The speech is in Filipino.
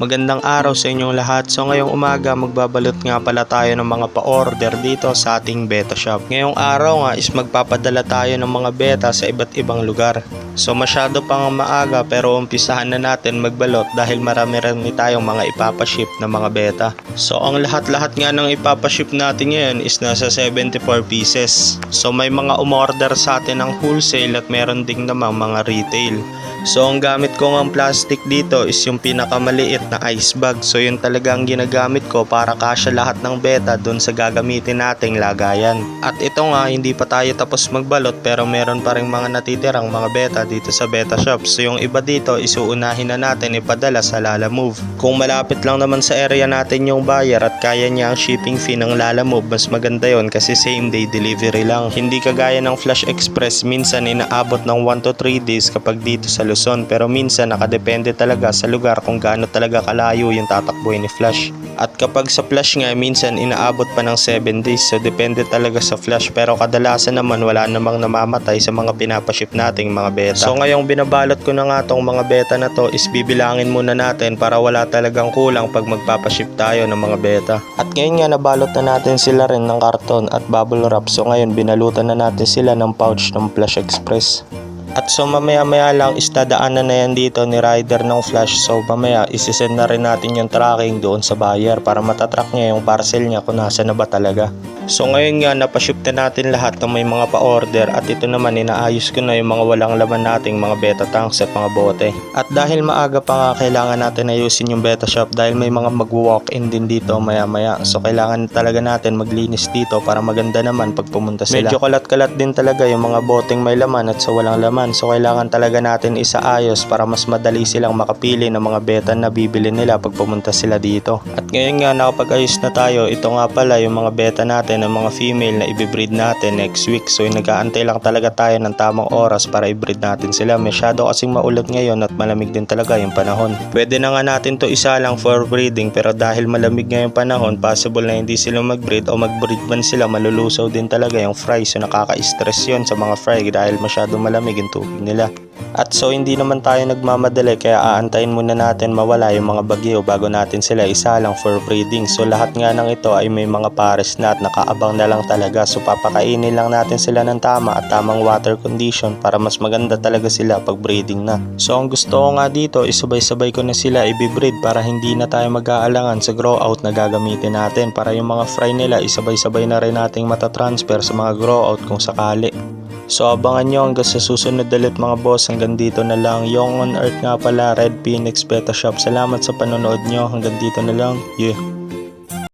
Magandang araw sa inyong lahat. So ngayong umaga magbabalot nga pala tayo ng mga pa-order dito sa ating beta shop. Ngayong araw nga is magpapadala tayo ng mga beta sa iba't ibang lugar. So masyado pang maaga pero umpisahan na natin magbalot dahil marami-rami tayong mga ipapaship na mga beta. So ang lahat-lahat nga ng ipapaship natin ngayon is nasa 74 pieces. So may mga umorder sa atin ng wholesale at meron ding namang mga retail. So ang gamit ko ng plastic dito is yung pinakamaliit na ice bag. So yun talaga ang ginagamit ko para kasya lahat ng beta dun sa gagamitin nating lagayan. At ito nga hindi pa tayo tapos magbalot pero meron pa rin mga natitirang mga beta dito sa beta shop. So yung iba dito isuunahin na natin ipadala sa Lalamove. Kung malapit lang naman sa area natin yung buyer at kaya niya ang shipping fee ng Lalamove, mas maganda yon kasi same day delivery lang. Hindi kagaya ng Flash Express, minsan inaabot ng 1 to 3 days kapag dito sa Luzon, pero minsan nakadepende talaga sa lugar kung gaano talaga kalayo yung tatakbuhin ni Flash. At kapag sa Flash nga minsan inaabot pa ng 7 days, so depende talaga sa Flash, pero kadalasan naman wala namang namamatay sa mga pinapaship nating mga beta. So ngayong binabalot ko na nga tong mga beta na to is bibilangin muna natin para wala talagang kulang pag magpapaship tayo ng mga beta. At ngayon nga nabalot na natin sila rin ng karton at bubble wrap, so ngayon binalutan na natin sila ng pouch ng Flash Express. At so mamaya lang is dadaanan na yan dito ni rider ng Flash, so mamaya isisend na rin natin yung tracking doon sa buyer para matatrack niya yung parcel niya kung nasa na ba talaga. So ngayon nga napaship na natin lahat ng may mga pa-order at ito naman inaayos ko na yung mga walang laman nating mga beta tanks at mga bote. At dahil maaga pa nga kailangan natin ayusin yung beta shop dahil may mga mag-walk-in din dito maya, so kailangan talaga natin maglinis dito para maganda naman pag pumunta sila. Medyo kalat-kalat din talaga yung mga boteng may laman at sa walang laman, so kailangan talaga natin isaayos para mas madali silang makapili ng mga beta na bibili nila pag pumunta sila dito. At ngayon nga nakapag-ayos na tayo, ito nga pala yung mga beta natin ng mga female na i-breed natin next week. So nag-aantay lang talaga tayo ng tamang oras para i-breed natin sila. Masyado kasing maulat ngayon at malamig din talaga yung panahon. Pwede na nga natin to isa lang for breeding, pero dahil malamig nga yung panahon, possible na hindi sila mag-breed o mag-breed man sila, malulusaw din talaga yung fry. So nakaka-stress yun sa mga fry dahil masyado malamig yung tubig nila. At so hindi naman tayo nagmamadali kaya aantayin muna natin mawala yung mga bagyo bago natin sila isa lang for breeding. So lahat nga ng ito ay may mga pares na at nakaabang na lang talaga. So papakainin lang natin sila ng tama at tamang water condition para mas maganda talaga sila pag breeding na. So ang gusto ko nga dito is sabay-sabay ko na sila i-breed para hindi na tayo mag-aalangan sa grow out na gagamitin natin, para yung mga fry nila isabay-sabay na rin nating matatransfer sa mga grow out kung sakali. So abangan nyo hanggang sa susunod ulit mga boss. Hanggang dito na lang. Yung on earth nga pala, Red Phoenix Beta Shop. Salamat sa panonood nyo. Hanggang dito na lang. Yeah.